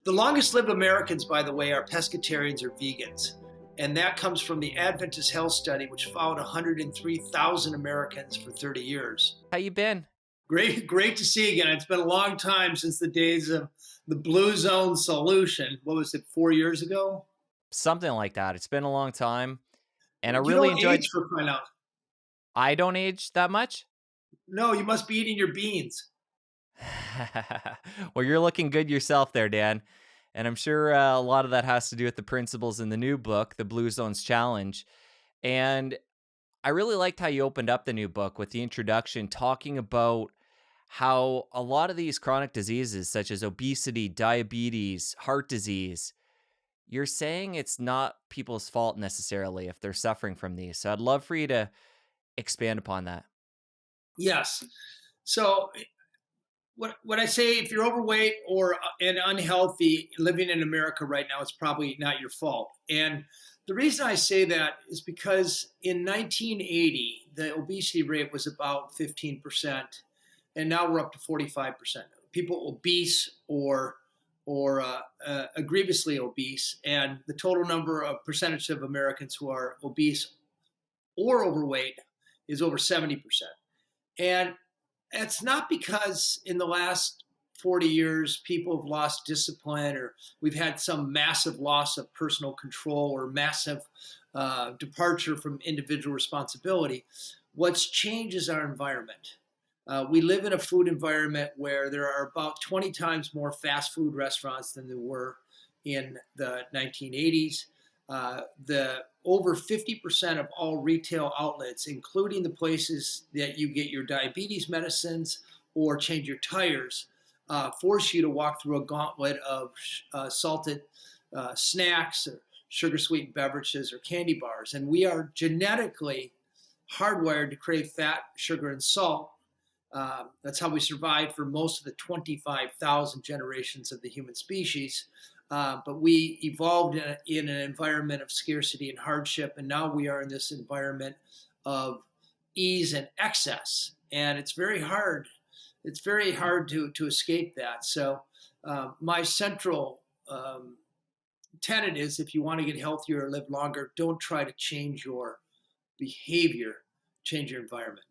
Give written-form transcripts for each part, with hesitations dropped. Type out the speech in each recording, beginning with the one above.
The longest lived Americans, by the way, are pescatarians or vegans. And that comes from the Adventist Health Study, which followed 103,000 Americans for 30 years. How you been? Great to see you again. It's been a long time since the days of the Blue Zone solution. What was it, 4 years ago? Something like that. It's been a long time, and I You really don't enjoyed. age for crying out. I don't age that much? No, you must be eating your beans. Well, you're looking good yourself there, Dan, and I'm sure, a lot of that has to do with the principles in the new book, The Blue Zones Challenge, and I really liked how you opened up the new book with the introduction talking about how a lot of these chronic diseases such as obesity, diabetes, heart disease, you're saying it's not people's fault necessarily if they're suffering from these. So I'd love for you to expand upon that. Yes. So what I say, if you're overweight or and unhealthy living in America right now, it's probably not your fault. And the reason I say that is because in 1980, the obesity rate was about 15%, and now we're up to 45%. People obese or grievously obese, and the total number of percentage of Americans who are obese or overweight is over 70%. And it's not because in the last 40 years people have lost discipline or we've had some massive loss of personal control or massive departure from individual responsibility. What's changed is our environment. We live in a food environment where there are about 20 times more fast food restaurants than there were in the 1980s. The over 50% of all retail outlets, including the places that you get your diabetes medicines or change your tires, force you to walk through a gauntlet of salted snacks, or sugar sweetened beverages, or candy bars. And we are genetically hardwired to crave fat, sugar, and salt. That's how we survived for most of the 25,000 generations of the human species. But we evolved in an environment of scarcity and hardship, and now we are in this environment of ease and excess. And it's very hard. It's very hard to escape that. So my central tenet is, if you want to get healthier or live longer, don't try to change your behavior, change your environment.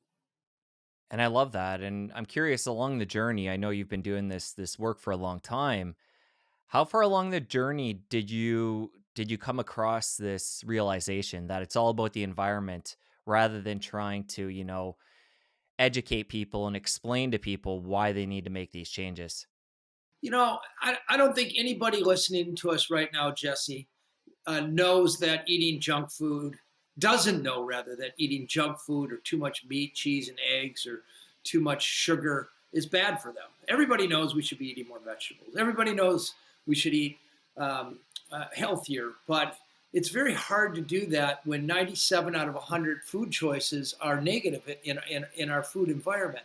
And I love that. And I'm curious along the journey, I know you've been doing this work for a long time. How far along the journey did you come across this realization that it's all about the environment rather than trying to, educate people and explain to people why they need to make these changes? I don't think anybody listening to us right now, Jesse, knows that eating junk food, doesn't know rather, that eating junk food or too much meat, cheese, and eggs or too much sugar is bad for them. Everybody knows we should be eating more vegetables. Everybody knows we should eat healthier, but it's very hard to do that when 97 out of 100 food choices are negative in our food environment.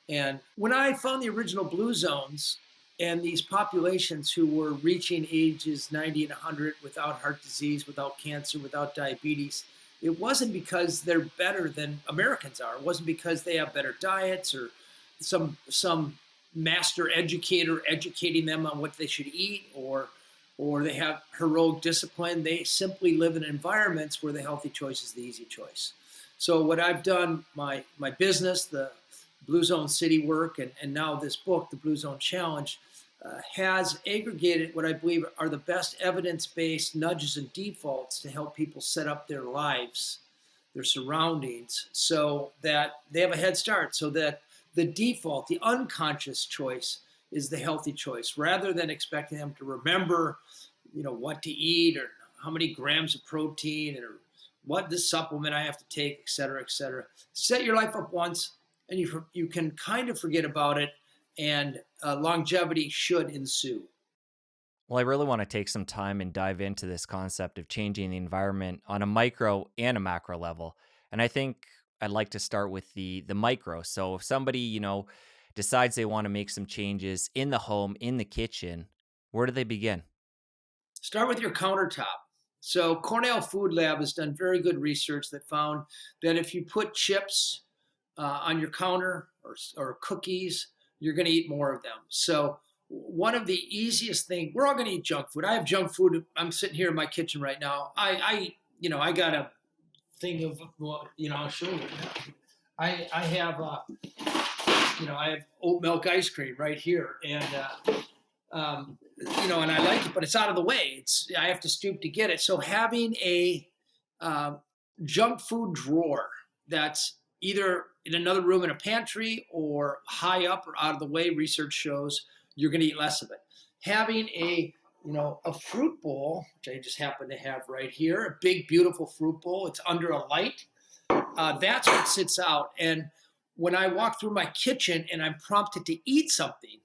And when I found the original blue zones and these populations who were reaching ages 90 and 100 without heart disease, without cancer, without diabetes, it wasn't because they're better than Americans are. It wasn't because they have better diets or some master educator educating them on what they should eat, or they have heroic discipline. They simply live in environments where the healthy choice is the easy choice. So what I've done, my business, the Blue Zone City work, and now this book, The Blue Zone Challenge, has aggregated what I believe are the best evidence-based nudges and defaults to help people set up their lives, their surroundings, so that they have a head start, so that the default, the unconscious choice, is the healthy choice, rather than expecting them to remember, what to eat or how many grams of protein or what this supplement I have to take, et cetera, et cetera. Set your life up once, and you can kind of forget about it, and longevity should ensue. Well, I really want to take some time and dive into this concept of changing the environment on a micro and a macro level. And I think I'd like to start with the micro. So if somebody, decides they want to make some changes in the home, in the kitchen, where do they begin? Start with your countertop. So Cornell Food Lab has done very good research that found that if you put chips on your counter or cookies, you're going to eat more of them. So one of the easiest things, we're all going to eat junk food. I have junk food. I'm sitting here in my kitchen right now. I got a thing of, well, I'll show you. I have, I have oat milk ice cream right here, and and I like it, but it's out of the way. I have to stoop to get it. So having a uh, junk food drawer that's either in another room in a pantry or high up or out of the way, research shows you're going to eat less of it. Having a fruit bowl, which I just happen to have right here, a big beautiful fruit bowl. It's under a light. That's what sits out. And when I walk through my kitchen and I'm prompted to eat something,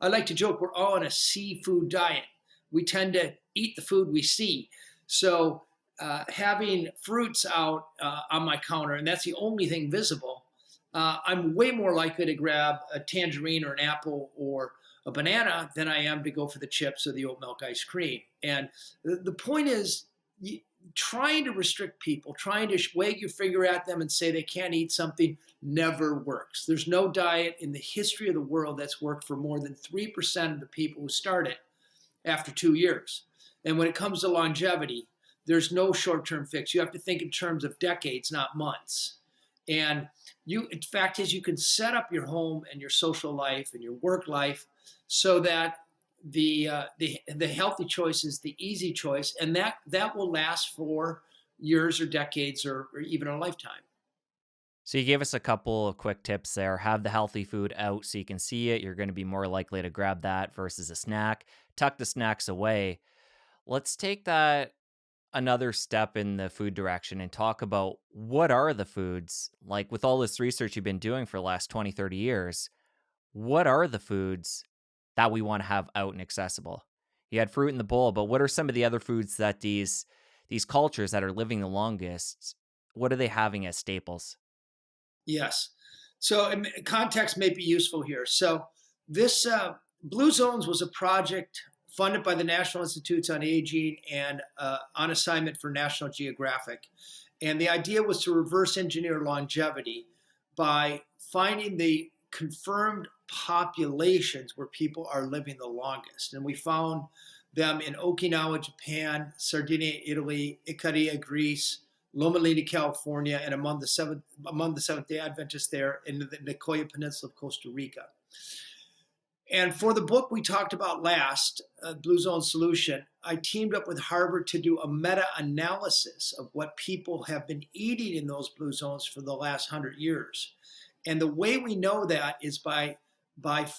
I like to joke we're all on a seafood diet. We tend to eat the food we see. So having fruits out on my counter, and that's the only thing visible, I'm way more likely to grab a tangerine or an apple or a banana than I am to go for the chips or the oat milk ice cream. And the point is, trying to restrict people, trying to wag your finger at them and say they can't eat something never works. There's no diet in the history of the world that's worked for more than 3% of the people who start it after 2 years. And when it comes to longevity, there's no short-term fix. You have to think in terms of decades, not months. And the fact is, you can set up your home and your social life and your work life so that the healthy choice is the easy choice, and that will last for years or decades or even a lifetime. So you gave us a couple of quick tips there. Have the healthy food out so you can see it. You're going to be more likely to grab that versus a snack. Tuck the snacks away. Let's take that another step in the food direction and talk about what are the foods, like with all this research you've been doing for the last 20, 30 years, what are the foods that we want to have out and accessible? You had fruit in the bowl, but what are some of the other foods that these cultures that are living the longest, what are they having as staples? Yes. So context may be useful here. So this Blue Zones was a project funded by the National Institutes on Aging and on assignment for National Geographic. And the idea was to reverse engineer longevity by finding the confirmed populations where people are living the longest. And we found them in Okinawa, Japan, Sardinia, Italy, Icaria, Greece, Loma Linda, California, and among the Seventh Day Adventists there in the Nicoya Peninsula of Costa Rica. And for the book we talked about last, Blue Zone Solution, I teamed up with Harvard to do a meta-analysis of what people have been eating in those blue zones for the last 100 years. And the way we know that is by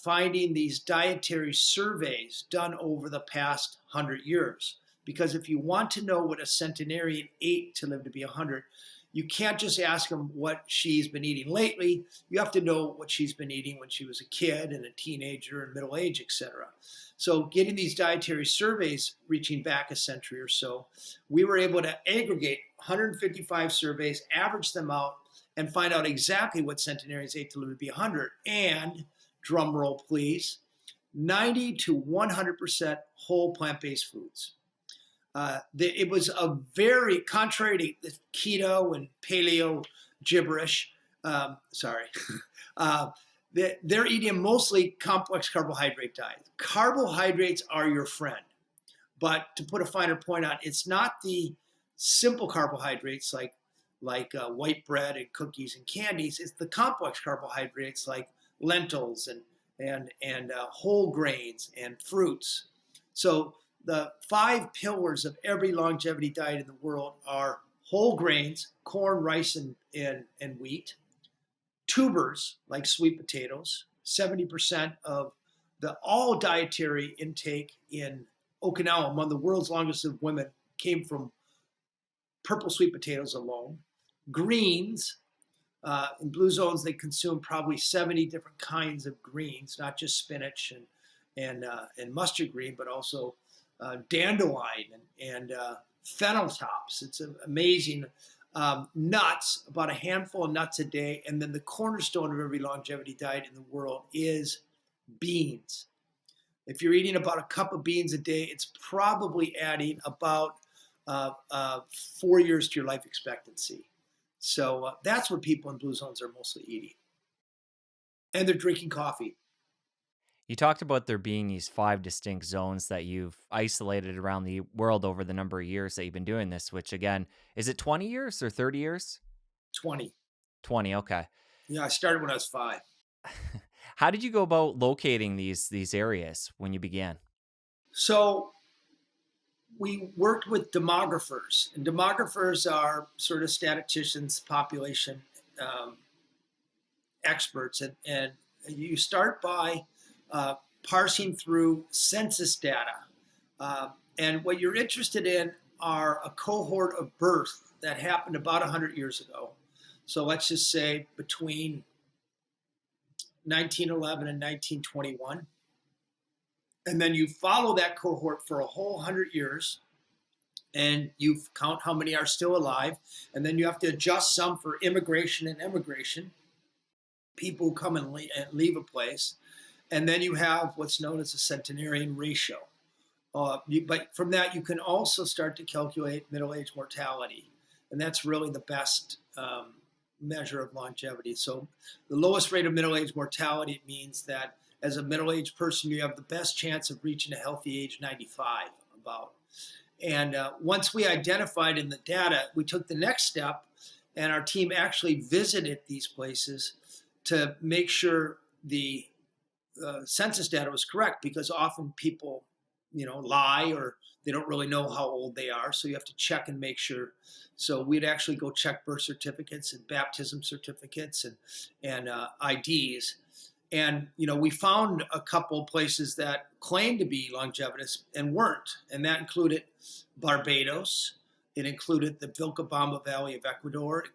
finding these dietary surveys done over the past 100 years. Because if you want to know what a centenarian ate to live to be 100, you can't just ask them what she's been eating lately. You have to know what she's been eating when she was a kid and a teenager and middle age, etc. So getting these dietary surveys reaching back a century or so, we were able to aggregate 155 surveys, average them out, and find out exactly what centenarians ate to live to be 100. And, drum roll please, 90 to 100% whole plant-based foods. It was a very, contrary to keto and paleo gibberish, sorry, they're eating a mostly complex carbohydrate diet. Carbohydrates are your friend. But to put a finer point on, it's not the simple carbohydrates like white bread and cookies and candies. It's the complex carbohydrates like lentils and whole grains and fruits. So the 5 pillars of every longevity diet in the world are whole grains, corn, rice, and wheat, tubers like sweet potatoes. 70% of the all dietary intake in Okinawa, among the world's longest lived women, came from purple sweet potatoes alone. Greens, in blue zones, they consume probably 70 different kinds of greens, not just spinach and mustard green, but also dandelion and fennel tops. It's amazing. Nuts, about a handful of nuts a day. And then the cornerstone of every longevity diet in the world is beans. If you're eating about a cup of beans a day, it's probably adding about 4 years to your life expectancy. So that's what people in blue zones are mostly eating. And they're drinking coffee. You talked about there being these 5 distinct zones that you've isolated around the world over the number of years that you've been doing this, which again, is it 20 years or 30 years? 20. 20, okay. Yeah, I started when I was 5. How did you go about locating these areas when you began? So we worked with demographers, and demographers are sort of statisticians, population um, experts, and you start by uh, parsing through census data. And what you're interested in are a cohort of birth that happened about 100 years ago. So let's just say between 1911 and 1921. And then you follow that cohort for a whole 100 years, and you count how many are still alive. And then you have to adjust some for immigration and emigration, people who come and leave a place. And then you have what's known as a centenarian ratio. But from that, you can also start to calculate middle age mortality. And that's really the best measure of longevity. So the lowest rate of middle age mortality means that as a middle aged person, you have the best chance of reaching a healthy age 95 about. And once we identified in the data, we took the next step, and our team actually visited these places to make sure the census data was correct, because often people, lie, or they don't really know how old they are. So you have to check and make sure. So we'd actually go check birth certificates and baptism certificates and IDs. And we found a couple places that claimed to be longevitous and weren't, and that included Barbados. It included the Vilcabamba Valley of Ecuador.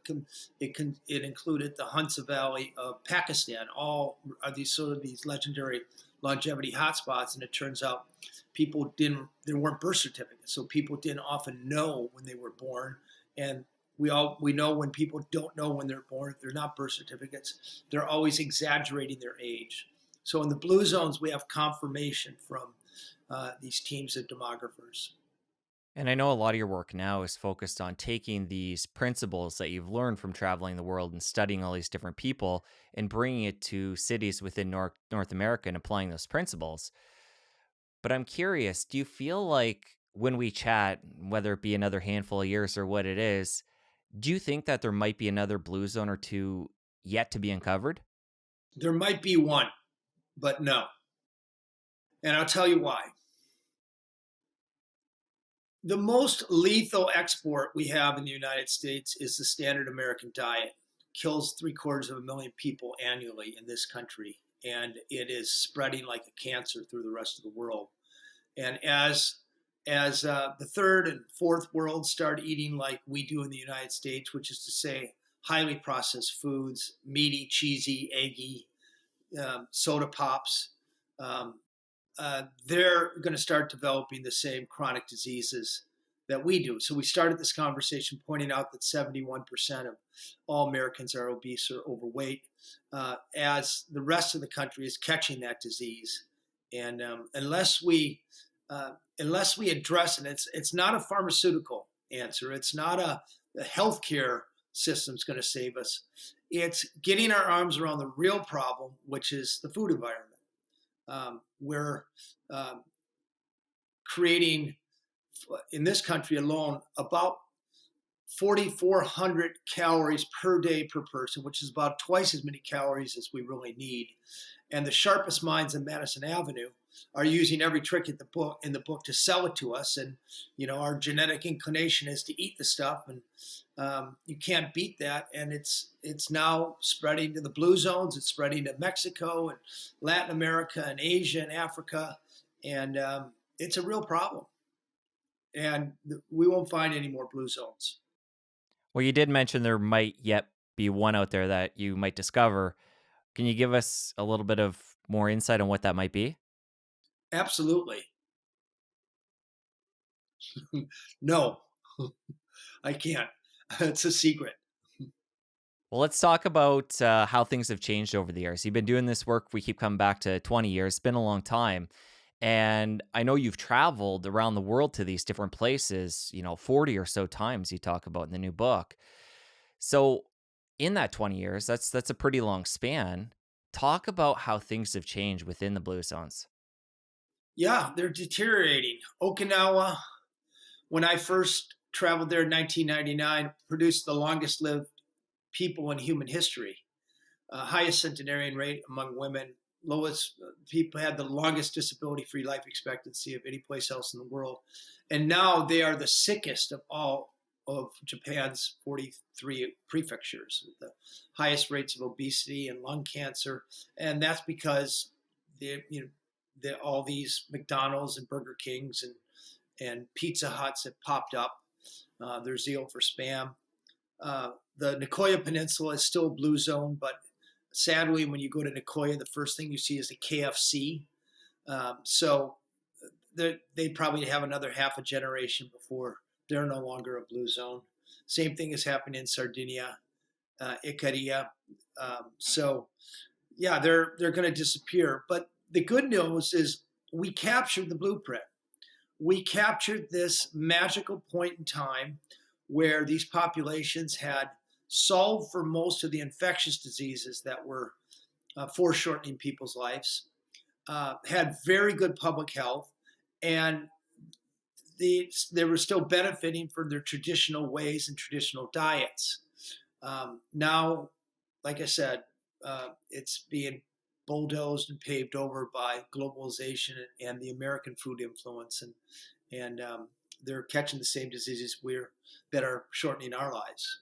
It included the Hunza Valley of Pakistan. All are these sort of these legendary longevity hotspots. And it turns out there weren't birth certificates, so people didn't often know when they were born. And we know when people don't know when they're born, they're not birth certificates. They're always exaggerating their age. So in the blue zones, we have confirmation from these teams of demographers. And I know a lot of your work now is focused on taking these principles that you've learned from traveling the world and studying all these different people and bringing it to cities within North America and applying those principles. But I'm curious, do you feel like when we chat, whether it be another handful of years or what it is, do you think that there might be another blue zone or two yet to be uncovered? There might be one, but no. And I'll tell you why. The most lethal export we have in the United States is the standard American diet. It kills 750,000 people annually in this country, and it is spreading like a cancer through the rest of the world. And as the third and fourth world start eating like we do in the United States, which is to say highly processed foods, meaty, cheesy, eggy, soda pops, um, they're going to start developing the same chronic diseases that we do. So we started this conversation pointing out that 71% of all Americans are obese or overweight, as the rest of the country is catching that disease. And unless we address it, it's not a pharmaceutical answer. It's not the healthcare system's going to save us. It's getting our arms around the real problem, which is the food environment. We're creating, in this country alone, about 4,400 calories per day per person, which is about twice as many calories as we really need. And the sharpest minds in Madison Avenue are using every trick in the book to sell it to us. And our genetic inclination is to eat the stuff, and you can't beat that. And it's now spreading to the blue zones. It's spreading to Mexico and Latin America and Asia and Africa, and it's a real problem. And we won't find any more blue zones. Well, you did mention there might yet be one out there that you might discover. Can you give us a little bit of more insight on what that might be? Absolutely. No, I can't. It's a secret. Well, let's talk about how things have changed over the years. You've been doing this work. We keep coming back to 20 years. It's been a long time. And I know you've traveled around the world to these different places, 40 or so times you talk about in the new book. So in that 20 years, that's a pretty long span. Talk about how things have changed within the blue zones. Yeah, they're deteriorating. Okinawa, when I first traveled there in 1999, produced the longest lived people in human history. Highest centenarian rate among women, lowest people had the longest disability free life expectancy of any place else in the world. And now they are the sickest of all of Japan's 43 prefectures, with the highest rates of obesity and lung cancer. And that's because all these McDonald's and Burger Kings and Pizza Huts have popped up. Their zeal for spam. The Nicoya Peninsula is still a blue zone, but sadly, when you go to Nicoya, the first thing you see is a KFC. So they probably have another half a generation before they're no longer a blue zone. Same thing is happening in Sardinia, Icaria. So yeah, they're going to disappear. But the good news is we captured the blueprint. We captured this magical point in time where these populations had solved for most of the infectious diseases that were foreshortening people's lives, had very good public health, and they were still benefiting from their traditional ways and traditional diets. Now, like I said, it's being bulldozed and paved over by globalization and the American food influence, and they're catching the same diseases that are shortening our lives.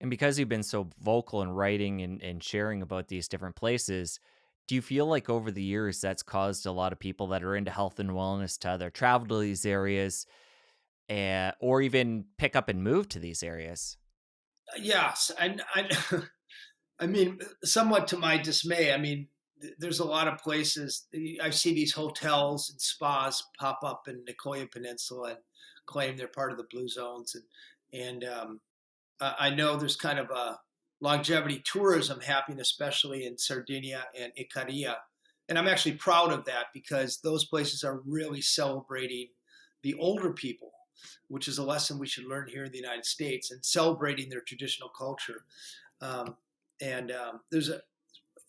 And because you've been so vocal in writing and sharing about these different places, do you feel like over the years that's caused a lot of people that are into health and wellness to either travel to these areas or even pick up and move to these areas? Yes, and I mean, somewhat to my dismay. I mean, there's a lot of places I see these hotels and spas pop up in Nicoya Peninsula and claim they're part of the blue zones, and I know there's kind of a longevity tourism happening, especially in Sardinia and Icaria, and I'm actually proud of that because those places are really celebrating the older people, which is a lesson we should learn here in the United States, and celebrating their traditional culture. Um, and there's a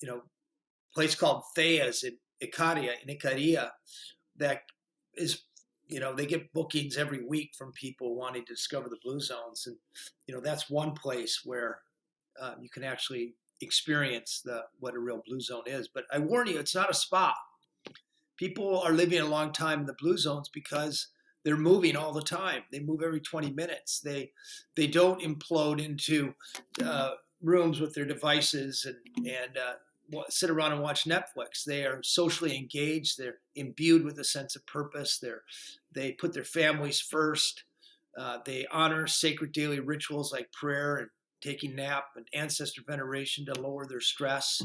you know place called Thea's in Icaria that is they get bookings every week from people wanting to discover the blue zones, and that's one place where you can actually experience the what a real blue zone is. But I warn you, it's not a spa. People are living a long time in the blue zones because they're moving all the time. They move every 20 minutes. They don't implode into rooms with their devices and sit around and watch Netflix. They are socially engaged. They're imbued with a sense of purpose. They put their families first. They honor sacred daily rituals like prayer and taking nap and ancestor veneration to lower their stress.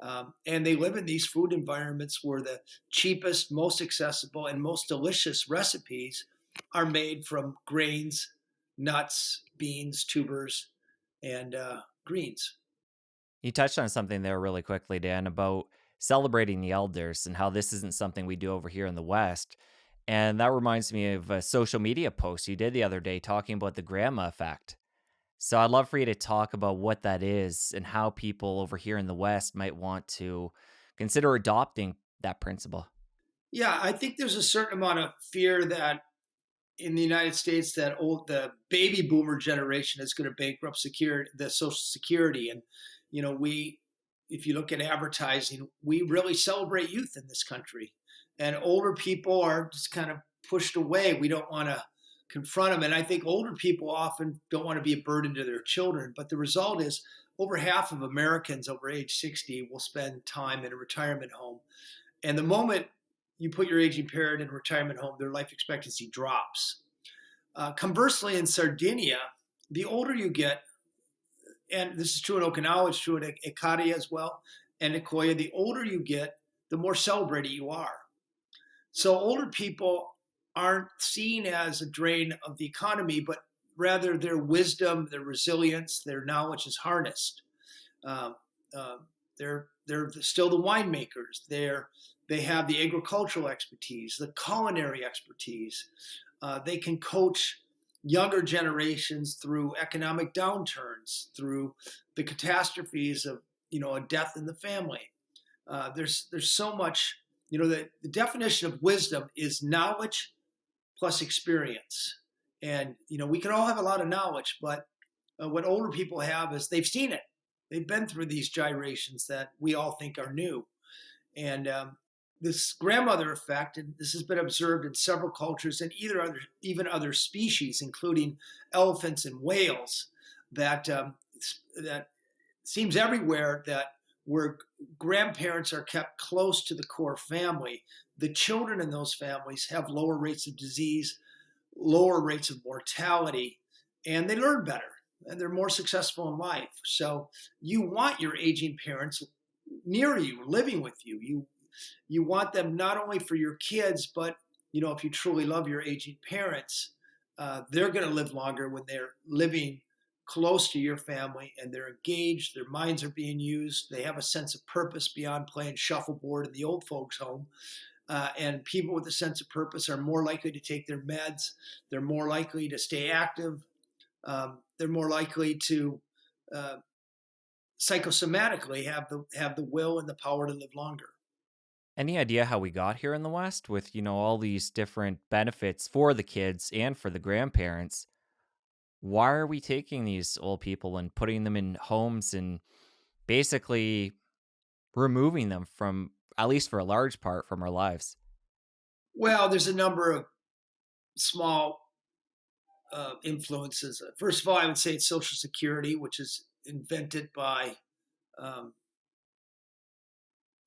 And they live in these food environments where the cheapest, most accessible, and most delicious recipes are made from grains, nuts, beans, tubers, and greens. You touched on something there really quickly, Dan, about celebrating the elders and how this isn't something we do over here in the West. And that reminds me of a social media post you did the other day talking about the grandma effect. So I'd love for you to talk about what that is and how people over here in the West might want to consider adopting that principle. Yeah, I think there's a certain amount of fear that in the United States that the baby boomer generation is going to bankrupt the Social Security, and we, if you look at advertising, we really celebrate youth in this country, and older people are just kind of pushed away. We don't want to confront them, and I think older people often don't want to be a burden to their children. But the result is over half of Americans over age 60 will spend time in a retirement home, and the moment you put your aging parent in a retirement home, their life expectancy drops. Conversely, in Sardinia, the older you get, and this is true in Okinawa, it's true in Ikaria as well, and Nicoya, the older you get, the more celebrated you are. So older people aren't seen as a drain of the economy, but rather their wisdom, their resilience, their knowledge is harnessed. Um, they're still the winemakers. They have the agricultural expertise, the culinary expertise. They can coach younger generations through economic downturns, through the catastrophes of a death in the family. There's so much. The definition of wisdom is knowledge plus experience. And we can all have a lot of knowledge, but what older people have is they've seen it. They've been through these gyrations that we all think are new. And this grandmother effect, and this has been observed in several cultures and even other species, including elephants and whales, that seems everywhere, that where grandparents are kept close to the core family, the children in those families have lower rates of disease, lower rates of mortality, and they learn better and they're more successful in life. So you want your aging parents near you, living with you. You want them not only for your kids, but if you truly love your aging parents, they're going to live longer when they're living close to your family and they're engaged. Their minds are being used. They have a sense of purpose beyond playing shuffleboard in the old folks' home. And people with a sense of purpose are more likely to take their meds. They're more likely to stay active. They're more likely to uh, psychosomatically have the will and the power to live longer. Any idea how we got here in the West with, all these different benefits for the kids and for the grandparents? Why are we taking these old people and putting them in homes and basically removing them from, at least for a large part, from our lives? Well, there's a number of small influences. First of all, I would say it's Social Security, which is invented by, um,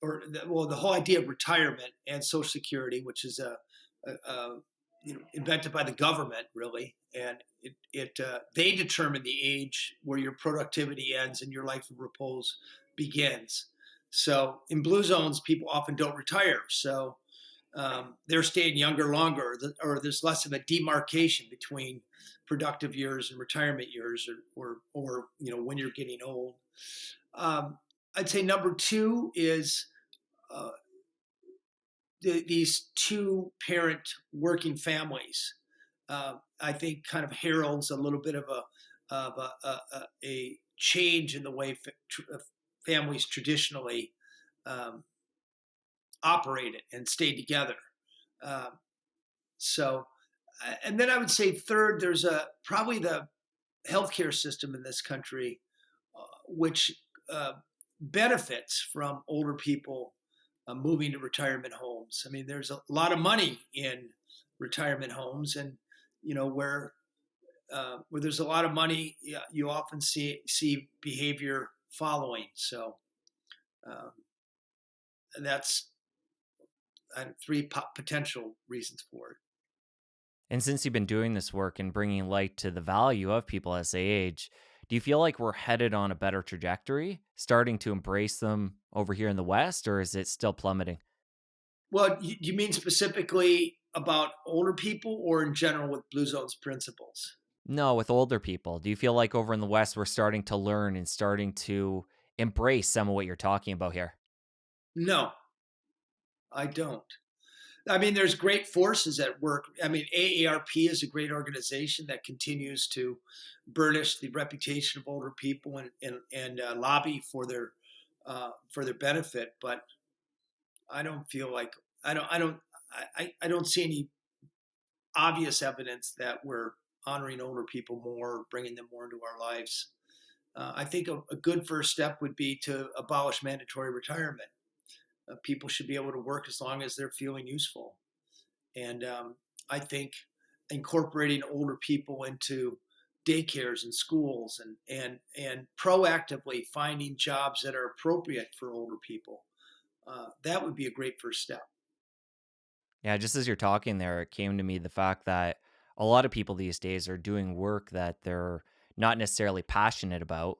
the whole idea of retirement and Social Security, which is invented by the government, really, and they determine the age where your productivity ends and your life of repose begins. So in blue zones, people often don't retire, so they're staying younger longer, or there's less of a demarcation between productive years and retirement years, or when you're getting old. Um, I'd say number two is uh, these two parent working families. I think kind of heralds a little bit of a change in the way families traditionally um, operated and stayed together. Um, so, and then I would say third, there's probably the healthcare system in this country, which uh, benefits from older people moving to retirement homes. I mean, there's a lot of money in retirement homes, and where there's a lot of money, you often see behavior following. So um, that's three potential reasons for it. And since you've been doing this work and bringing light to the value of people as they age, do you feel like we're headed on a better trajectory, starting to embrace them over here in the West, or is it still plummeting? Well, you mean specifically about older people, or in general with Blue Zones principles? No, with older people. Do you feel like over in the West, we're starting to learn and starting to embrace some of what you're talking about here? No, I don't. I mean, there's great forces at work. I mean, AARP is a great organization that continues to burnish the reputation of older people and lobby for their benefit. But I don't feel like I don't see any obvious evidence that we're honoring older people more, bringing them more into our lives. I think a good first step would be to abolish mandatory retirement. People should be able to work as long as they're feeling useful. And I think incorporating older people into daycares and schools, and proactively finding jobs that are appropriate for older people, that would be a great first step. Yeah, just as you're talking there, it came to me the fact that a lot of people these days are doing work that they're not necessarily passionate about.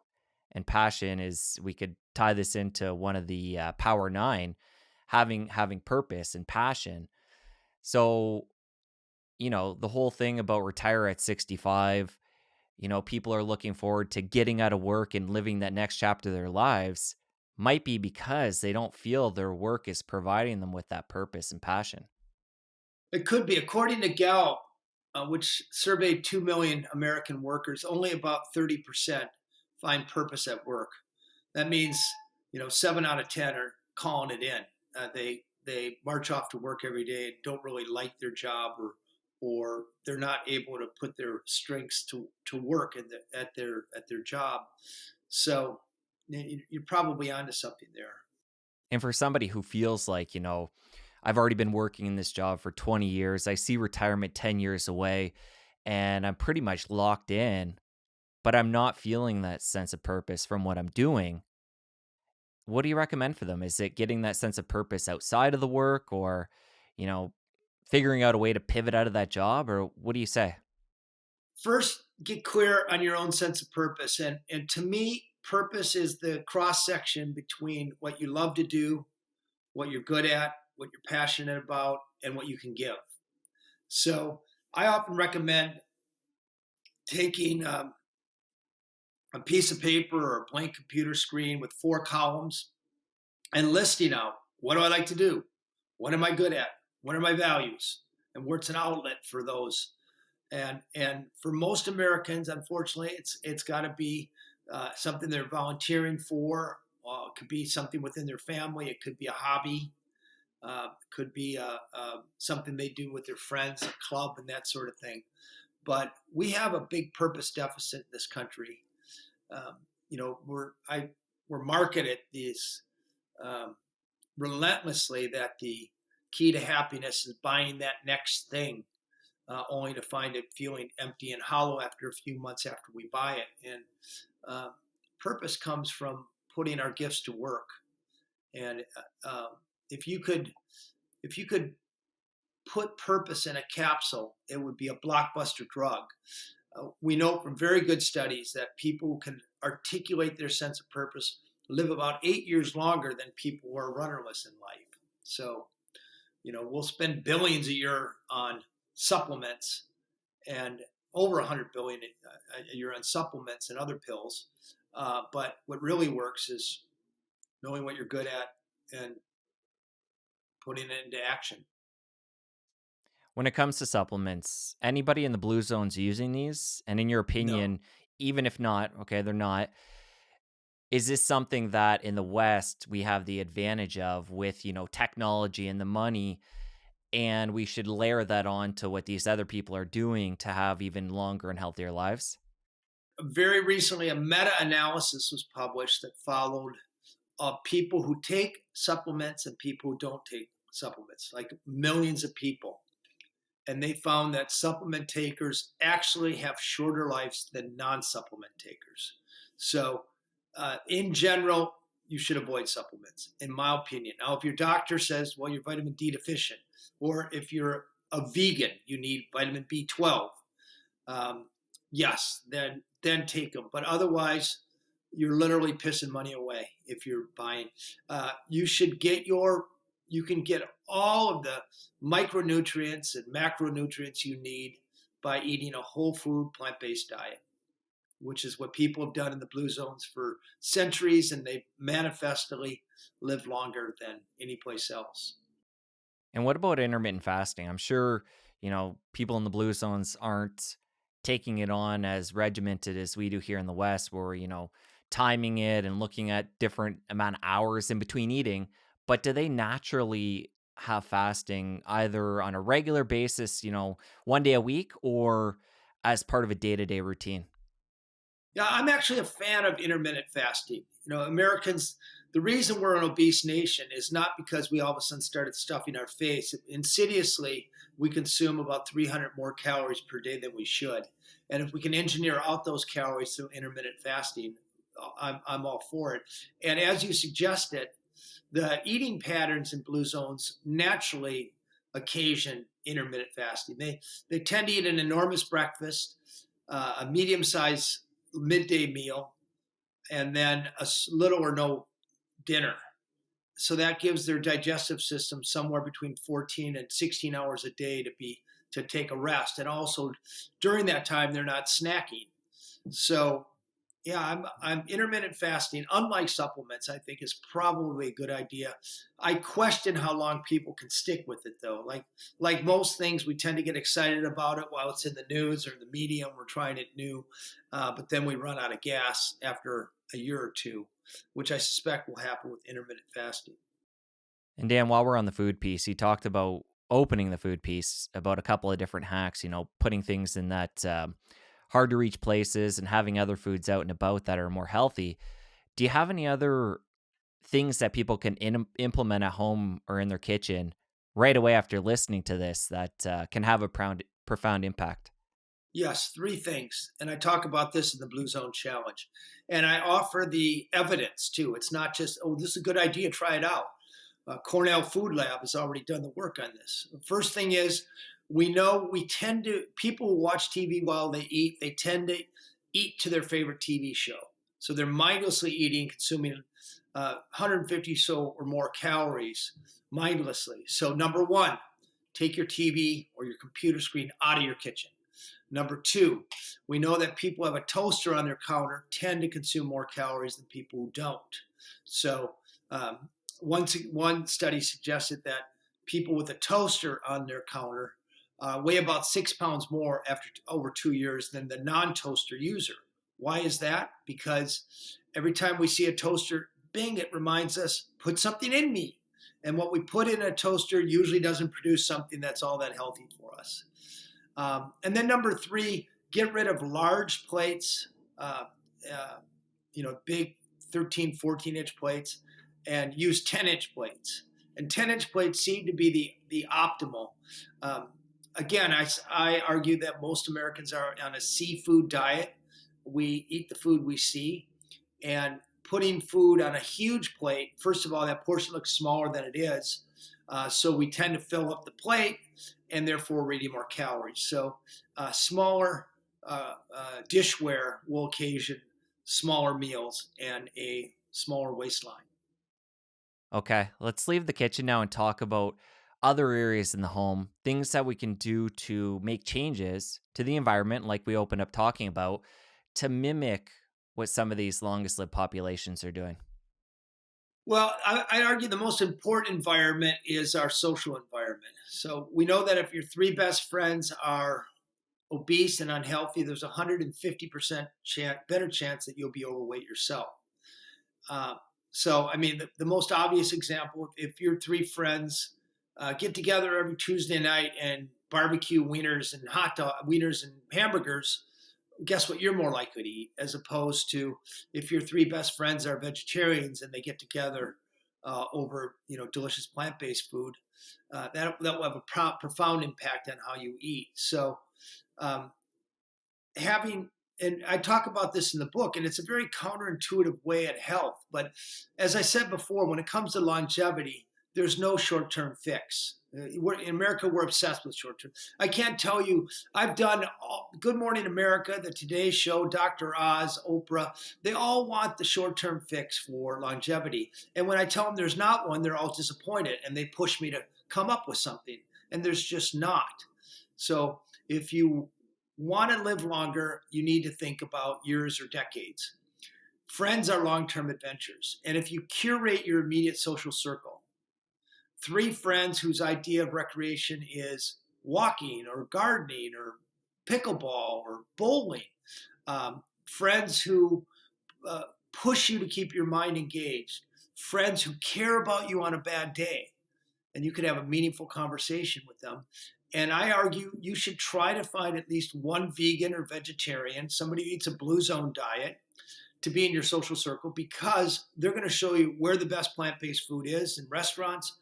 And passion is, we could tie this into one of the Power Nine, having purpose and passion. So, the whole thing about retire at 65, people are looking forward to getting out of work and living that next chapter of their lives, might be because they don't feel their work is providing them with that purpose and passion. It could be, according to Gallup, which surveyed 2 million American workers, only about 30% find purpose at work. That means 7 out of 10 are calling it in. They march off to work every day and don't really like their job, or they're not able to put their strengths to work at their job. So you're probably onto something there. And for somebody who feels like, I've already been working in this job for 20 years, I see retirement 10 years away, and I'm pretty much locked in, but I'm not feeling that sense of purpose from what I'm doing. What do you recommend for them? Is it getting that sense of purpose outside of the work, or, you know, figuring out a way to pivot out of that job, or what do you say? First, get clear on your own sense of purpose, and to me, purpose is the cross section between what you love to do, what you're good at, what you're passionate about, and what you can give. So I often recommend taking a piece of paper or a blank computer screen with 4 columns and listing out, what do I like to do? What am I good at? What are my values? And what's an outlet for those? And for most Americans, unfortunately, it's got to be something they're volunteering for. It could be something within their family. It could be a hobby. It could be something they do with their friends, a club, and that sort of thing. But we have a big purpose deficit in this country. Um, we're marketed these um, relentlessly that the key to happiness is buying that next thing, only to find it feeling empty and hollow after a few months after we buy it. And uh, purpose comes from putting our gifts to work. And if you could, if you could put purpose in a capsule, it would be a blockbuster drug. We know from very good studies that people who can articulate their sense of purpose live about 8 years longer than people who are runnerless in life. So, we'll spend billions a year on supplements and over 100 billion a year on supplements and other pills. But what really works is knowing what you're good at and putting it into action. When it comes to supplements, anybody in the blue zones using these? And in your No, opinion, even if not, okay, they're not, is this something that in the West we have the advantage of with, technology and the money, and we should layer that on to what these other people are doing to have even longer and healthier lives? very recently, a meta-analysis was published that followed people who take supplements and people who don't take supplements, like millions of people. And they found that supplement takers actually have shorter lives than non-supplement takers. So, in general, you should avoid supplements, in my opinion. Now, if your doctor says, well, you're vitamin D deficient, or if you're a vegan, you need vitamin B12, um, yes, then take them. But otherwise, you're literally pissing money away if you're buying. You should get you can get all of the micronutrients and macronutrients you need by eating a whole food plant-based diet, which is what people have done in the blue zones for centuries, and they've manifestly lived longer than any place else. And what about intermittent fasting? I'm sure, people in the blue zones aren't taking it on as regimented as we do here in the West, where, timing it and looking at different amount of hours in between eating. But do they naturally have fasting either on a regular basis, one day a week, or as part of a day to day routine? Yeah, I'm actually a fan of intermittent fasting. Americans, the reason we're an obese nation is not because we all of a sudden started stuffing our face. Insidiously, we consume about 300 more calories per day than we should. And if we can engineer out those calories through intermittent fasting, I'm all for it. And as you suggested, the eating patterns in blue zones naturally occasion intermittent fasting. They tend to eat an enormous breakfast, a medium sized midday meal, and then a little or no dinner. So that gives their digestive system somewhere between 14 and 16 hours a day to take a rest. And also during that time, they're not snacking. So yeah, I'm intermittent fasting, unlike supplements, I think is probably a good idea. I question how long people can stick with it though. Like most things, we tend to get excited about it while it's in the news or the media and we're trying it new, but then we run out of gas after a year or two. which I suspect will happen with intermittent fasting. And Dan, while we're on the food piece, you talked about opening the food piece about a couple of different hacks, putting things in that hard to reach places and having other foods out and about that are more healthy. Do you have any other things that people can implement at home or in their kitchen right away after listening to this that can have a profound impact? Yes, three things. And I talk about this in the Blue Zone Challenge. And I offer the evidence too. It's not just, oh, this is a good idea, try it out. Cornell Food Lab has already done the work on this. The first thing is, we know people who watch TV while they eat, they tend to eat to their favorite TV show. So they're mindlessly eating, consuming 150 so or more calories mindlessly. So, number one, take your TV or your computer screen out of your kitchen. Number two, we know that people who have a toaster on their counter tend to consume more calories than people who don't. So, um, one study suggested that people with a toaster on their counter weigh about 6 pounds more after over 2 years than the non-toaster user. Why is that? Because every time we see a toaster, bing, it reminds us, put something in me. And what we put in a toaster usually doesn't produce something that's all that healthy for us. And then number three, get rid of large plates, uh, uh, big 13, 14-inch plates, and use 10-inch plates. And 10-inch plates seem to be the optimal. Um, Again, I argue that most Americans are on a seafood diet. We eat the food we see. And putting food on a huge plate, first of all, that portion looks smaller than it is. So we tend to fill up the plate and therefore we're eating more calories. So smaller dishware will occasion smaller meals and a smaller waistline. Okay, let's leave the kitchen now and talk about other areas in the home, things that we can do to make changes to the environment, like we opened up talking about, to mimic what some of these longest lived populations are doing. Well, I argue the most important environment is our social environment. So we know that if your three best friends are obese and unhealthy, there's a 150% better chance that you'll be overweight yourself. Uh, so, I mean, the most obvious example, if your three friends get together every Tuesday night and barbecue wieners and wieners and hamburgers, guess what you're more likely to eat, as opposed to if your three best friends are vegetarians and they get together over delicious plant-based food, that will have a profound impact on how you eat. So um, having and I talk about this in the book, and it's a very counterintuitive way at health. But as I said before, when it comes to longevity, there's no short-term fix. In America, we're obsessed with short-term. I can't tell you. I've done Good Morning America, the Today Show, Dr. Oz, Oprah. They all want the short-term fix for longevity. And when I tell them there's not one, they're all disappointed, and they push me to come up with something. And there's just not. So if you want to live longer, you need to think about years or decades. Friends are long term adventures. And if you curate your immediate social circle, three friends whose idea of recreation is walking or gardening or pickleball or bowling, friends who uh, push you to keep your mind engaged, friends who care about you on a bad day, and you could have a meaningful conversation with them. And I argue you should try to find at least one vegan or vegetarian, somebody who eats a blue zone diet, to be in your social circle because they're going to show you where the best plant based food is in restaurants.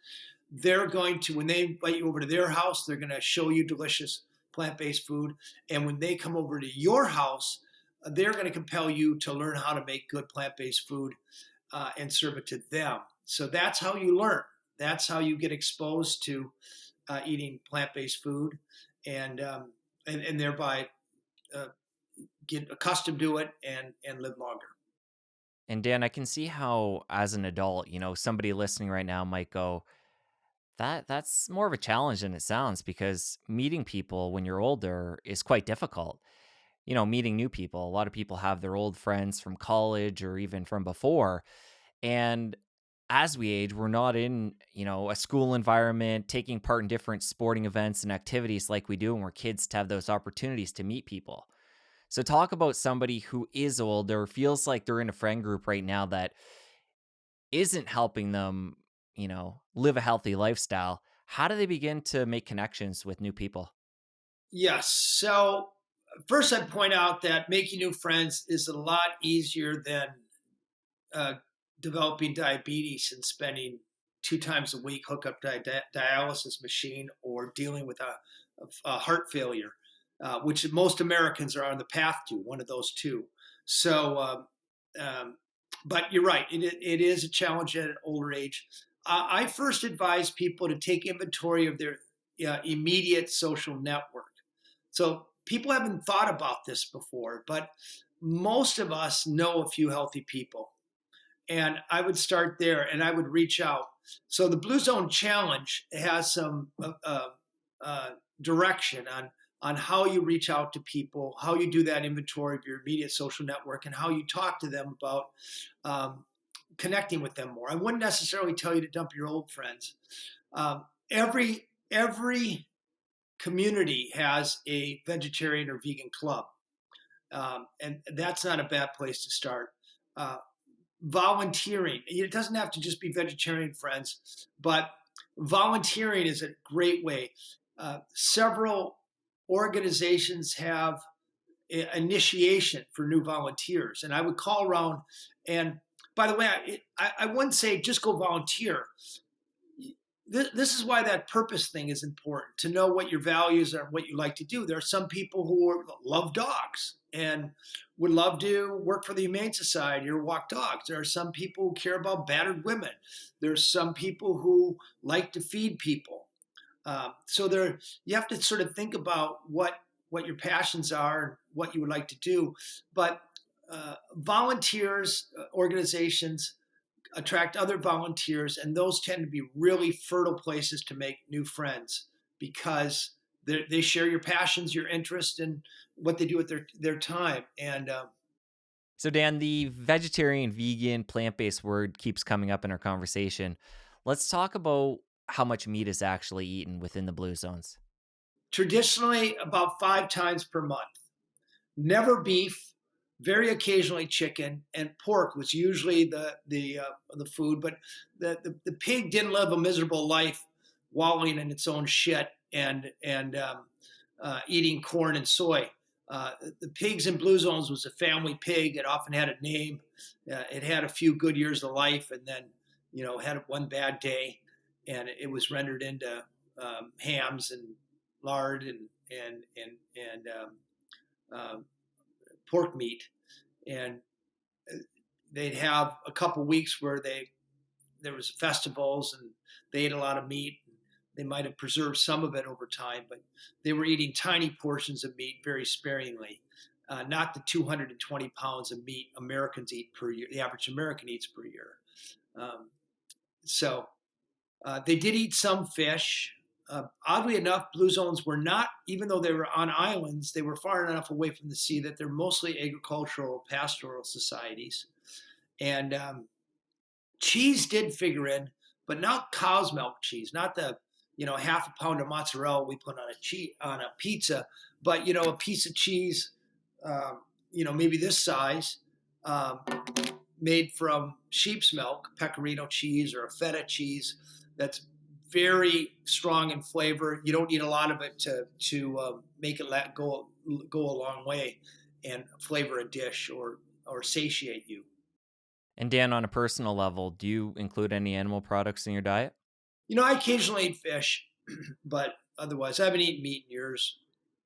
They're going to, when they invite you over to their house, they're going to show you delicious plant based food. And when they come over to your house, they're going to compel you to learn how to make good plant based food and serve it to them. So that's how you learn. That's how you get exposed to eating plant-based food, and and thereby uh, get accustomed to it and live longer. And Dan, I can see how, as an adult, somebody listening right now might go, that's more of a challenge than it sounds because meeting people when you're older is quite difficult. Meeting new people. A lot of people have their old friends from college or even from before. And as we age, we're not in, a school environment, taking part in different sporting events and activities like we do when we're kids to have those opportunities to meet people. So talk about somebody who is old or feels like they're in a friend group right now that isn't helping them, live a healthy lifestyle. How do they begin to make connections with new people? Yes. So first, I'd point out that making new friends is a lot easier than uh, developing diabetes and spending 2 times a week hook up to a dialysis machine or dealing with a heart failure, which most Americans are on the path to, one of those two. So, um, but you're right, it is a challenge at an older age. I first advise people to take inventory of their immediate social network. So people haven't thought about this before, but most of us know a few healthy people, and I would start there and I would reach out. So the Blue Zone Challenge has some uh, direction on how you reach out to people, how you do that inventory of your immediate social network, and how you talk to them about um, connecting with them more. I wouldn't necessarily tell you to dump your old friends. Every community has a vegetarian or vegan club, and that's not a bad place to start. Uh, Volunteering. It doesn't have to just be vegetarian friends, but volunteering is a great way. Several organizations have initiation for new volunteers, and I would call around. And by the way, I wouldn't say just go volunteer. This is why that purpose thing is important, to know what your values are, what you like to do. There are some people who love dogs and would love to work for the Humane Society or walk dogs. There are some people who care about battered women. There's some people who like to feed people. So there, you have to sort of think about what your passions are and what you would like to do. But volunteers, organizations attract other volunteers, and those tend to be really fertile places to make new friends because they share your passions, your interest, and what they do with their time. And So, Dan, the vegetarian, vegan, plant based word keeps coming up in our conversation. Let's talk about how much meat is actually eaten within the blue zones. traditionally, about 5 times per month. Never beef, very occasionally chicken, and pork was usually the food. But the pig didn't live a miserable life, wallowing in its own shit and eating corn and soy. The pigs in blue zones was a family pig. It often had a name. It had a few good years of life, and then had one bad day, and it was rendered into hams and lard and um, pork meat, and they'd have a couple weeks where there was festivals and they ate a lot of meat. They might have preserved some of it over time, but they were eating tiny portions of meat very sparingly, not the 220 pounds of meat Americans eat per year. The average American eats per year. Um, so they did eat some fish. Oddly enough, blue zones were not, even though they were on islands, they were far enough away from the sea that they're mostly agricultural, pastoral societies. And cheese did figure in, but not cow's milk cheese, not the half a pound of mozzarella we put on a pizza, but a piece of cheese, maybe this size, um, made from sheep's milk, pecorino cheese or a feta cheese that's very strong in flavor. You don't need a lot of it to make it go a long way and flavor a dish or satiate you. And, Dan, on a personal level, do you include any animal products in your diet? I occasionally eat fish, but otherwise, I haven't eaten meat in years.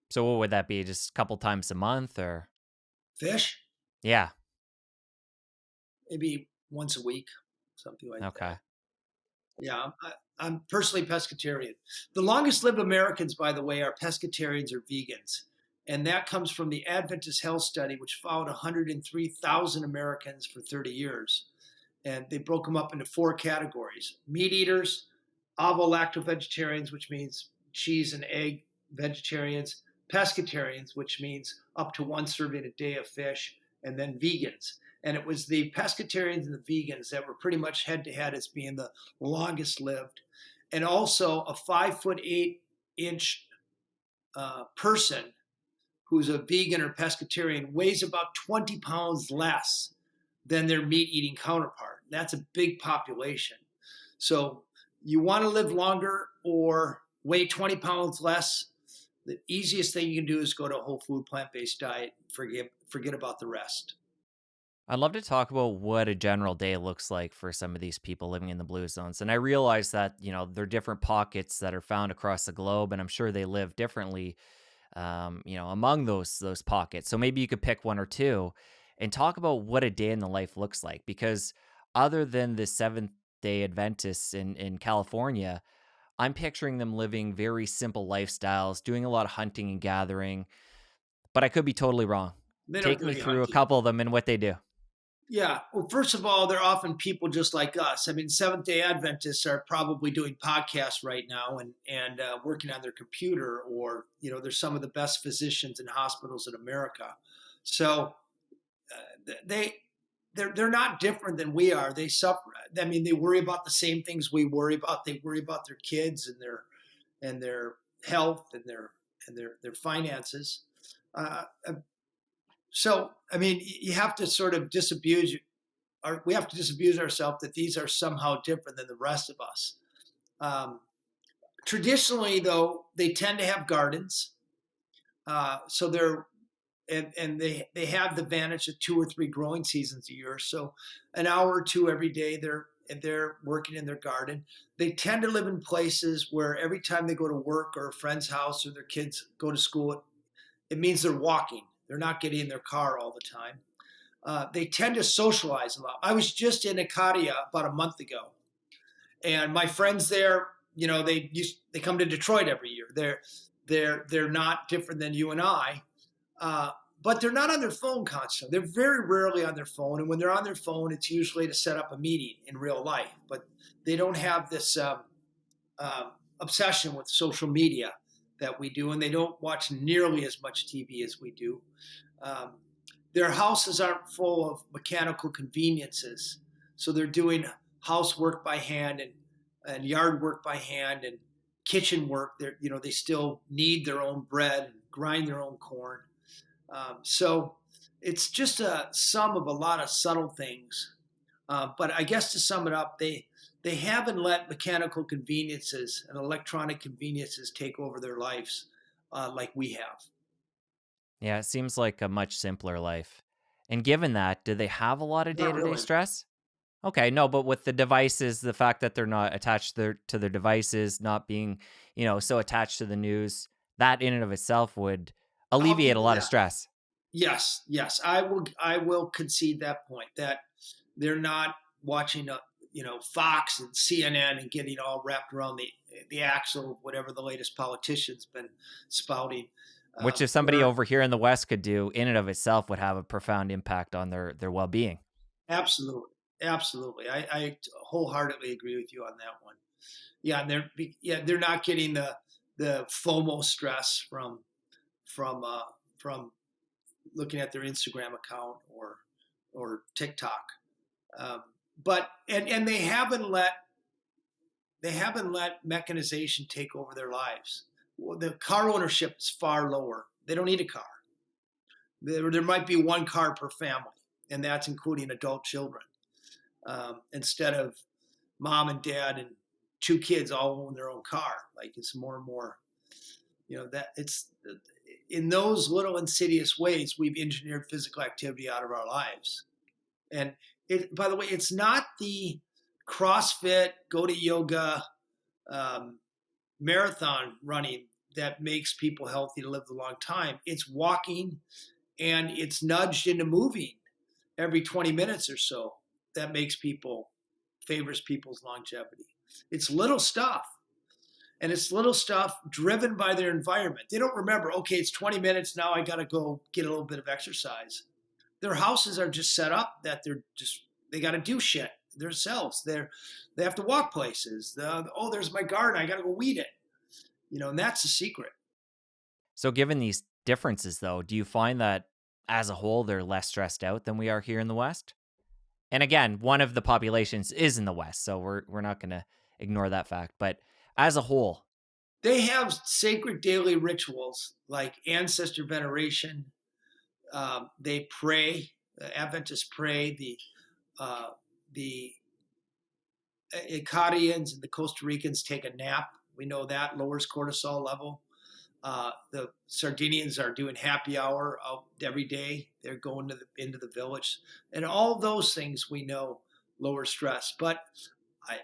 So, what would that be? Just a couple times a month or? Fish, Yeah. maybe once a week, something like Okay. that. Yeah, I'm personally pescatarian. The longest lived Americans, by the way, are pescatarians or vegans. And that comes from the Adventist Health Study, which followed 103,000 Americans for 30 years. And they broke them up into 4 categories: meat eaters, ovo-lacto-vegetarians, which means cheese and egg vegetarians; pescatarians, which means up to one serving a day of fish; and then vegans. And it was the pescatarians and the vegans that were pretty much head to head as being the longest lived. And also a 5'8" person who's a vegan or pescatarian weighs about 20 pounds less than their meat eating counterpart. That's a big population. So you want to live longer or weigh 20 pounds less, the easiest thing you can do is go to a whole food plant based diet. Forget about the rest. I'd love to talk about what a general day looks like for some of these people living in the blue zones. And I realize that, there are different pockets that are found across the globe, and I'm sure they live differently, among those pockets. So maybe you could pick one or two and talk about what a day in the life looks like. Because other than the Seventh Day Adventists in California, I'm picturing them living very simple lifestyles, doing a lot of hunting and gathering. But I could be totally wrong. They don't Take do me any through a hunting. couple of them and what they do. Yeah. Well, first of all, they're often people just like us. I mean, Seventh Day Adventists are probably doing podcasts right now and working on their computer, or they're some of the best physicians in hospitals in America. So they they're not different than we are. They suffer. I mean, they worry about the same things we worry about. They worry about their kids and their health and their finances. Uh, so, I mean, you have to sort of disabuse we have to disabuse ourselves that these are somehow different than the rest of us. Um, Traditionally, though, they tend to have gardens, so they have the advantage of 2 or 3 growing seasons a year. So, an hour or two every day, they're working in their garden. They tend to live in places where every time they go to work or a friend's house or their kids go to school, it means they're walking. They're not getting in their car all the time. They tend to socialize a lot. I was just in Acadia about a month ago, and my friends there, they come to Detroit every year. They're not different than you and I, uh, but they're not on their phone constantly. They're very rarely on their phone, and when they're on their phone, it's usually to set up a meeting in real life. But they don't have this obsession with social media that we do, and they don't watch nearly as much TV as we do. Um, their houses aren't full of mechanical conveniences, so they're doing housework by hand and yard work by hand and kitchen work. They still knead their own bread and grind their own corn. So it's just a sum of a lot of subtle things. But I guess to sum it up, they haven't let mechanical conveniences and electronic conveniences take over their lives like we have. Yeah, it seems like a much simpler life. And given that, do they have a lot of Not day-to-day really. stress? Okay, no, but with the devices, the fact that they're not attached to their devices, not being, so attached to the news, that in and of itself would I'll alleviate give a you lot of that. stress. Yes, yes, I will concede that point that they're not watching Fox and CNN and getting all wrapped around the axle of whatever the latest politician's been spouting. Which if somebody They're over here in the West could do in and of itself would have a profound impact on their well-being. absolutely, absolutely. I wholeheartedly agree with you on that one. Yeah, and they're not getting the FOMO stress from looking at their Instagram account or TikTok. Um, but and they haven't let mechanization take over their lives. Well, the car ownership is far lower. They don't need a car. There might be one car per family, and that's including adult children. Instead of mom and dad and 2 kids all own their own car. Like it's more and more, that it's in those little insidious ways we've engineered physical activity out of our lives. And by the way, it's not the CrossFit, go to yoga, um, marathon running that makes people healthy to live a long time. It's walking and it's nudged into moving every 20 minutes or so that favors people's longevity. It's little stuff. And it's little stuff driven by their environment. They don't remember, okay, it's 20 minutes now, I got to go get a little bit of exercise. Their houses are just set up that they got to do shit themselves. They have to walk places. There's my garden. I got to go weed it. And that's the secret. So given these differences though, do you find that as a whole they're less stressed out than we are here in the West? And again, one of the populations is in the West, so we're not going to ignore that fact, but as a whole. They have sacred daily rituals like ancestor veneration. They pray. The Adventists pray. Uh, the Icadians and the Costa Ricans take a nap. We know that lowers cortisol level. The Sardinians are doing happy hour out every day. They're going into the village, and all those things we know lower stress. But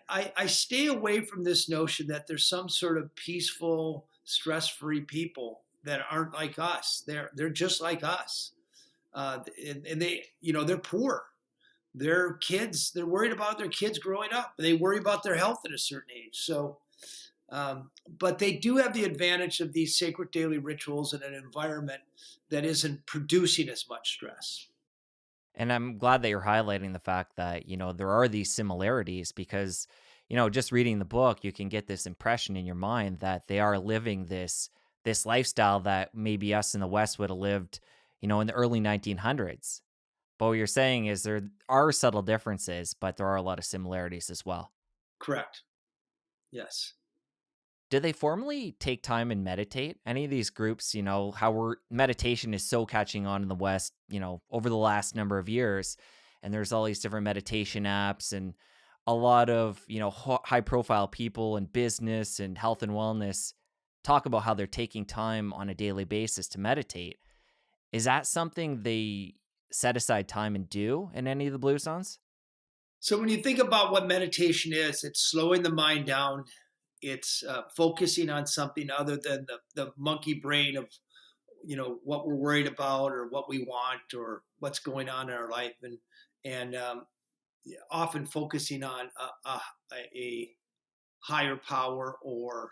I stay away from this notion that there's some sort of peaceful, stress-free people that aren't like us. They're just like us, and they they're poor. Their kids, they're worried about their kids growing up. They worry about their health at a certain age. So but they do have the advantage of these sacred daily rituals in an environment that isn't producing as much stress. And I'm glad that you're highlighting the fact that, there are these similarities because, just reading the book, you can get this impression in your mind that they are living this lifestyle that maybe us in the West would have lived, in the early 1900s. But what you're saying is there are subtle differences, but there are a lot of similarities as well. Correct. Yes. Do they formally take time and meditate? Any of these groups, how meditation is so catching on in the West, over the last number of years, and there's all these different meditation apps and a lot of, high profile people in business and health and wellness talk about how they're taking time on a daily basis to meditate. Is that something they set aside time and do in any of the blue zones? So when you think about what meditation is, it's slowing the mind down. It's focusing on something other than the monkey brain of what we're worried about or what we want or what's going on in our life, and often focusing on a higher power or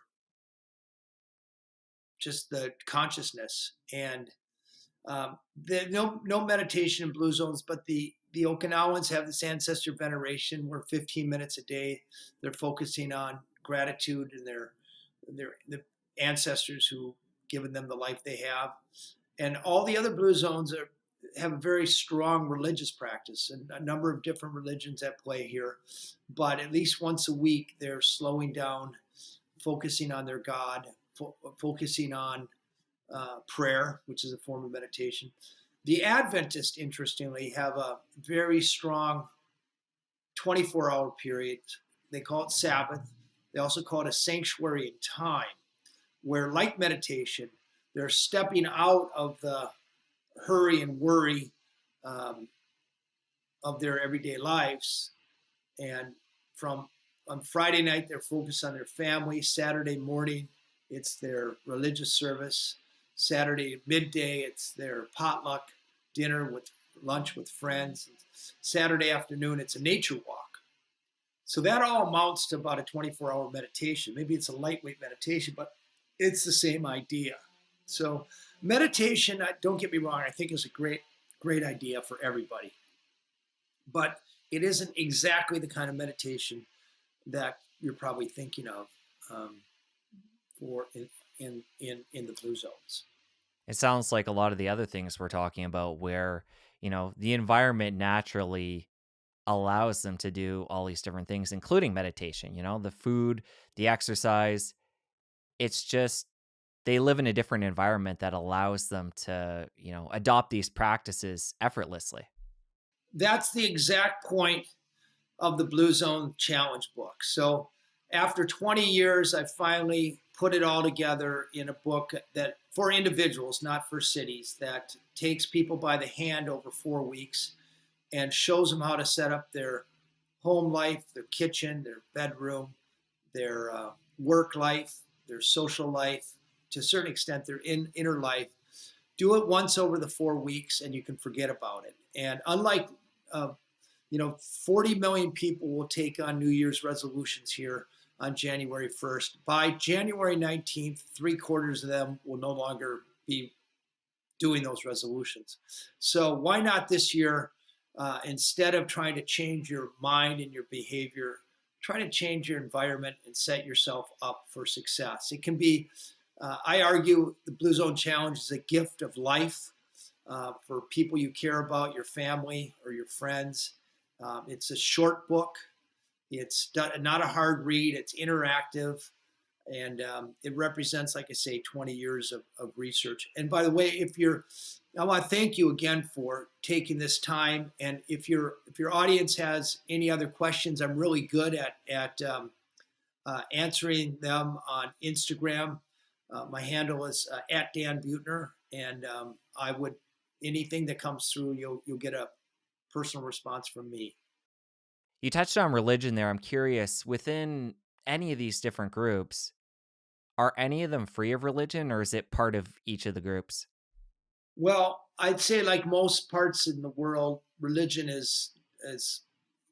just the consciousness. And no meditation in blue zones, but the Okinawans have this ancestor veneration where 15 minutes a day they're focusing on gratitude and their the ancestors who given them the life they have. And all the other blue zones have a very strong religious practice and a number of different religions at play here. But at least once a week, they're slowing down, focusing on their God, focusing on prayer, which is a form of meditation. The Adventists, interestingly, have a very strong 24-hour period. They call it Sabbath. They also call it a sanctuary in time, where, like meditation, they're stepping out of the hurry and worry um, of their everyday lives. And from on Friday night, they're focused on their family. Saturday morning, it's their religious service. Saturday midday, it's their potluck dinner with lunch with friends. Saturday afternoon, it's a nature walk. So that all amounts to about a 24-hour meditation. Maybe it's a lightweight meditation, but it's the same idea. So meditation, don't get me wrong, I think is a great idea for everybody. But it isn't exactly the kind of meditation that you're probably thinking of um, for in the blue zones. It sounds like a lot of the other things we're talking about where, the environment naturally allows them to do all these different things, including meditation, the food, the exercise. It's just they live in a different environment that allows them to, adopt these practices effortlessly. That's the exact point of the Blue Zone Challenge book. So after 20 years, I finally put it all together in a book that for individuals, not for cities, that takes people by the hand over 4 weeks and shows them how to set up their home life, their kitchen, their bedroom, their work life, their social life, to a certain extent, their inner life. Do it once over the 4 weeks and you can forget about it. And unlike 40 million people will take on New Year's resolutions here on January 1st. By January 19th, 3/4 of them will no longer be doing those resolutions. So why not this year, instead of trying to change your mind and your behavior, try to change your environment and set yourself up for success. It can be, I argue, the Blue Zone Challenge is a gift of life for people you care about, your family or your friends. It's a short book. It's not a hard read. It's interactive. And it represents, like I say, 20 years of research. And by the way, I want to thank you again for taking this time. And if your audience has any other questions, I'm really good at answering them on Instagram. My handle is at Dan Buettner, and I would anything that comes through, you'll get a personal response from me. You touched on religion there. I'm curious, within any of these different groups, are any of them free of religion or is it part of each of the groups? Well, I'd say like most parts in the world, religion is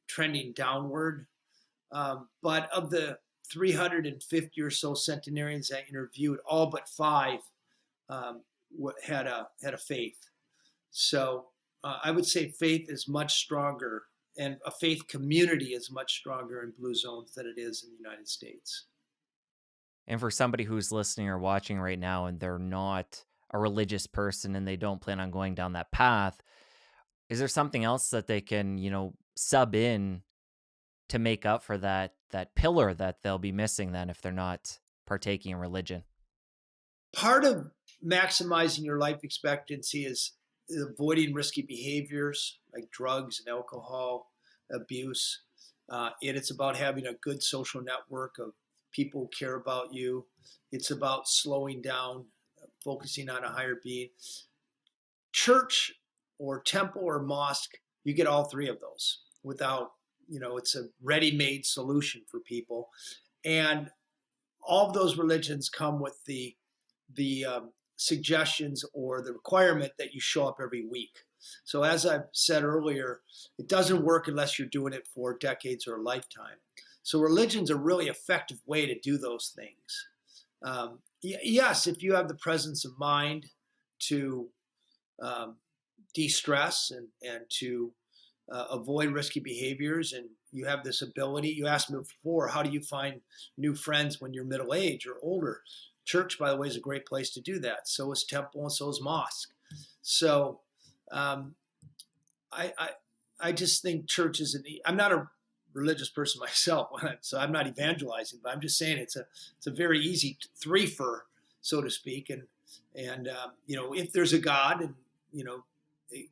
trending downward. But of the 350 or so centenarians I interviewed, all but five had a faith. So I would say faith is much stronger, and a faith community is much stronger in blue zones than it is in the United States. And for somebody who's listening or watching right now and they're not a religious person and they don't plan on going down that path, is there something else that they can, sub in to make up for that pillar that they'll be missing then if they're not partaking in religion? Part of maximizing your life expectancy is avoiding risky behaviors like drugs and alcohol abuse. And it's about having a good social network of people who care about you. It's about slowing down, focusing on a higher being. Church or temple or mosque, you get all three of those without, it's a ready made solution for people. And all of those religions come with the suggestions or the requirement that you show up every week. So as I've said earlier, it doesn't work unless you're doing it for decades or a lifetime. So religion's a really effective way to do those things. Yes, if you have the presence of mind to um, de-stress and to avoid risky behaviors, and you have this ability. You asked me before, how do you find new friends when you're middle age or older? Church, by the way, is a great place to do that. So is temple, and so is mosque. So um, I, I I just think church is an. I'm not a religious person myself, so I'm not evangelizing, but I'm just saying it's a very easy threefer, so to speak. And if there's a God, and you know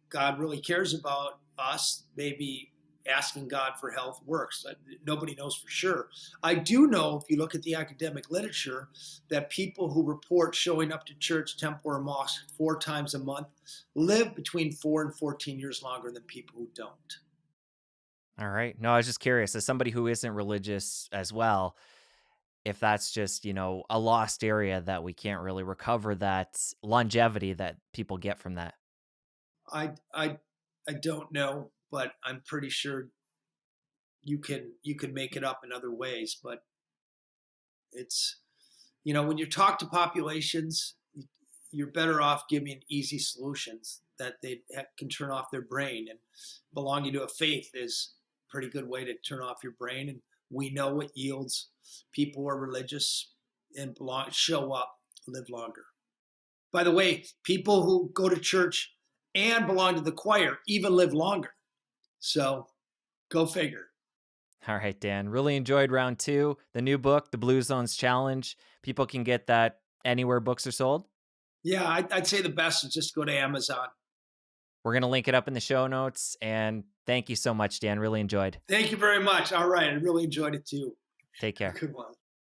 God really cares about us, maybe asking God for health works. Nobody knows for sure. I do know, if you look at the academic literature, that people who report showing up to church, temple, or mosque 4 times a month live between 4 and 14 years longer than people who don't. All right. No, I was just curious, as somebody who isn't religious as well, if that's just, a lost area that we can't really recover that longevity that people get from that. I I I don't know, but I'm pretty sure you can make it up in other ways. But it's when you talk to populations, you're better off giving easy solutions that they can turn off their brain. And belonging to a faith is a pretty good way to turn off your brain. And we know it yields people who are religious and show up, live longer. By the way, people who go to church and belong to the choir even live longer. So go figure. All right, Dan. Really enjoyed round two. The new book, The Blue Zones Challenge. People can get that anywhere books are sold. Yeah, I'd say the best is just go to Amazon. We're going to link it up in the show notes. And thank you so much, Dan. Really enjoyed. Thank you very much. All right. I really enjoyed it too. Take care. Good one.